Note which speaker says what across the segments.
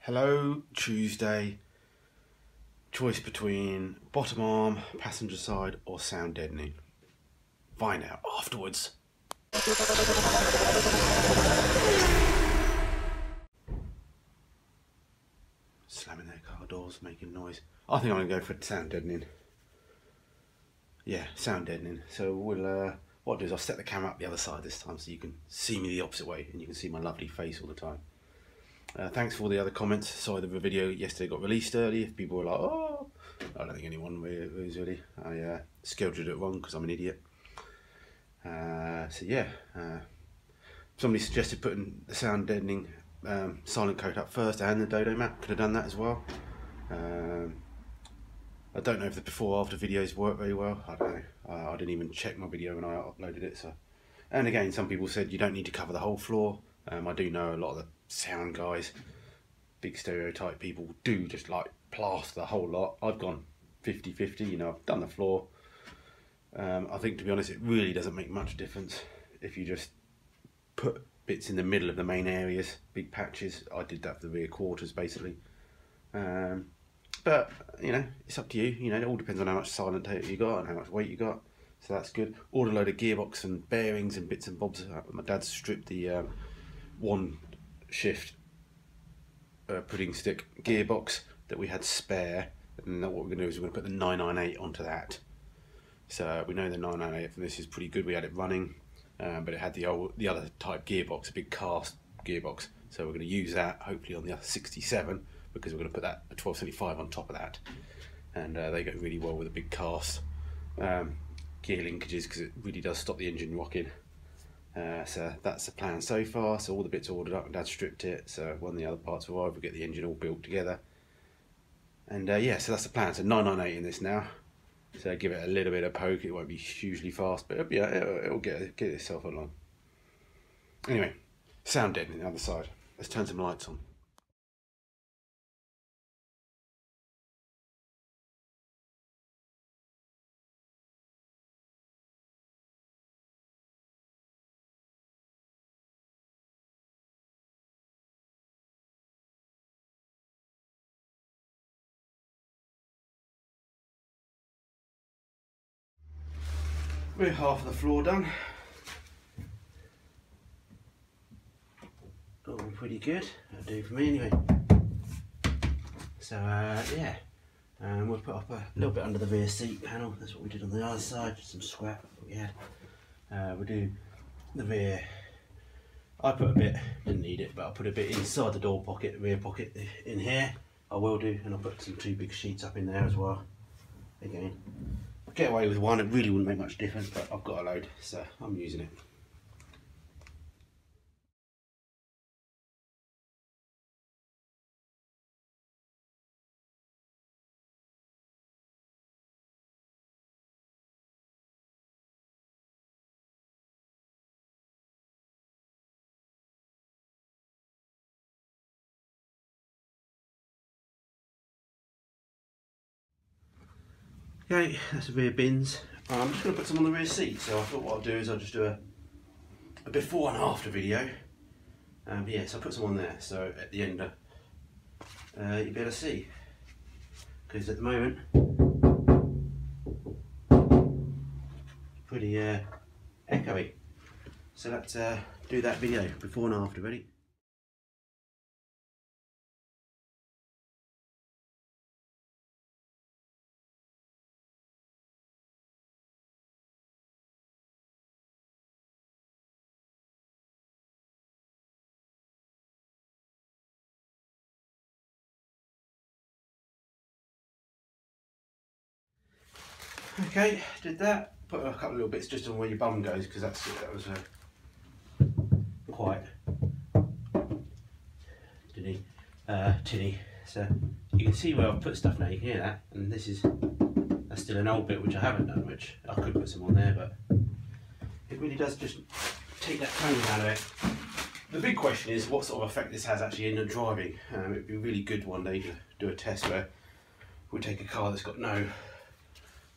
Speaker 1: Hello, Tuesday. Choice between bottom arm, passenger side, or sound deadening. Find out afterwards. Slamming their car doors, making noise. I think I'm going to go for sound deadening. Yeah, sound deadening. So what I'll do is I'll set the camera up the other side this time so you can see me the opposite way and you can see my lovely face all the time. Thanks for all the other comments. Sorry the video yesterday got released early. If people were like, oh, I don't think anyone was really. I scheduled it wrong because I'm an idiot. So yeah, somebody suggested putting the sound deadening SilentCoat up first and the dodo map. Could have done that as well. I don't know if the before after videos work very well. I don't know. I didn't even check my video when I uploaded it. So, and again, some people said you don't need to cover the whole floor. I do know a lot of the sound guys, big stereotype people, do just like plaster the whole lot. I've gone 50-50, you know, I've done the floor. I think, to be honest, it really doesn't make much difference if you just put bits in the middle of the main areas, big patches. I did that for the rear quarters basically. But you know, it's up to you. You know, it all depends on how much SilentCoat you got and how much weight you got. So that's good. Ordered a load of gearbox and bearings and bits and bobs. My dad's stripped the one shift pudding stick gearbox that we had spare, and what we're going to do is we're going to put the 998 onto that. So we know the 998 from this is pretty good. We had it running, but it had the other type gearbox, a big cast gearbox. So we're going to use that hopefully on the 67 because we're going to put that a 1275 on top of that, and they go really well with a big cast gear linkages because it really does stop the engine rocking. So that's the plan so far. So all the bits are ordered up and Dad stripped it. So when the other parts arrive, we'll get the engine all built together. And yeah, so that's the plan. So 998 in this now. So give it a little bit of poke. It won't be hugely fast, but it'll get itself along. Anyway, sound deadening the other side. Let's turn some lights on. We're half of the floor done. All pretty good. That'll do for me anyway. So yeah, we'll put up a little bit under the rear seat panel. That's what we did on the other side. Just some scrap that we had. We'll do the rear. I put a bit, didn't need it, but I put a bit inside the door pocket, rear pocket in here. I will do, and I'll put some two big sheets up in there as well. Again, get away with one, it really wouldn't make much difference, but I've got a load, so I'm using it. Okay, that's the rear bins. I'm just going to put some on the rear seat, so I thought what I'll do is I'll just do a before and after video. Yeah, so I'll put some on there, so at the end you'll be able to see. Because at the moment, pretty echoey. So let's do that video, before and after, ready? Okay, did that. Put a couple of little bits just on where your bum goes because that was quite tinny. So you can see where I've put stuff now. You can hear that, and that's still an old bit which I haven't done, which I could put some on there, but it really does just take that tone out of it. The big question is what sort of effect this has actually in the driving. It'd be really good one day to do a test where we take a car that's got no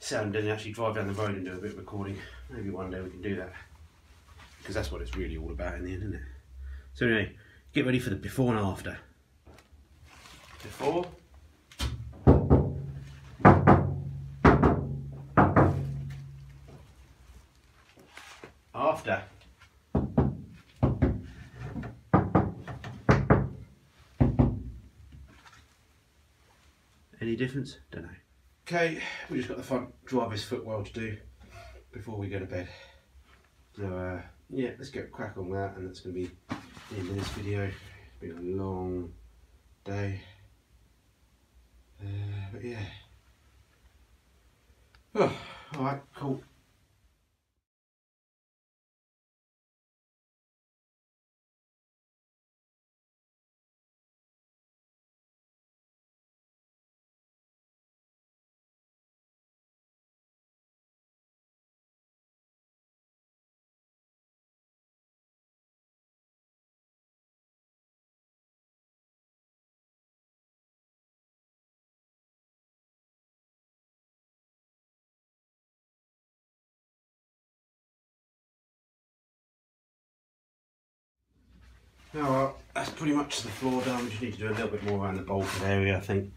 Speaker 1: sound and actually drive down the road and do a bit of recording. Maybe one day we can do that, because that's what it's really all about in the end, isn't it? So anyway, get ready for the before and after. before. After. Any difference? Don't know. Okay, we just got the front driver's footwell to do before we go to bed. So yeah, let's get a crack on that, and that's going to be the end of this video. It's been a long day, but yeah. Oh, all right, cool. Oh, well, that's pretty much the floor done. We just need to do a little bit more around the bulkhead area, I think.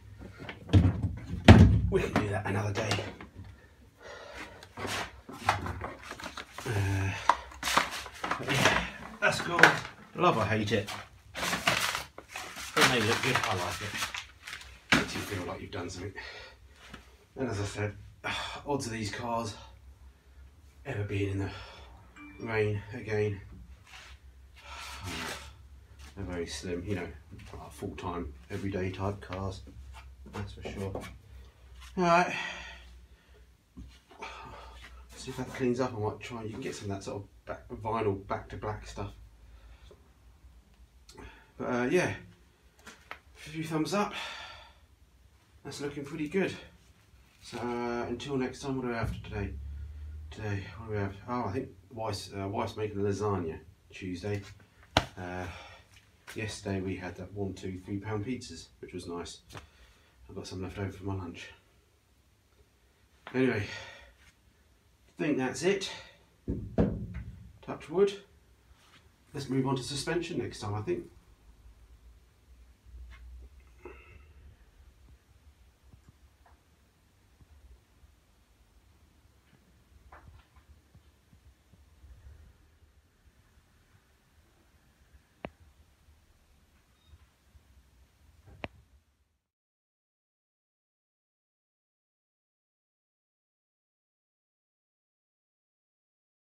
Speaker 1: We can do that another day. But yeah, that's cool. Love or hate it. It may look good, I like it. Makes you feel like you've done something. And as I said, odds of these cars ever being in the rain again, they're very slim, you know, full-time, everyday type cars, that's for sure. Alright, see if that cleans up. I might try, you can get some of that sort of vinyl back to black stuff. But yeah, a few thumbs up, that's looking pretty good. So until next time, what do we have today? Today, what do we have? Oh, I think wife's making lasagna Tuesday. Yesterday we had that £1, £2, £3 pizzas, which was nice. I've got some left over for my lunch. Anyway, I think that's it. Touch wood. Let's move on to suspension next time, I think.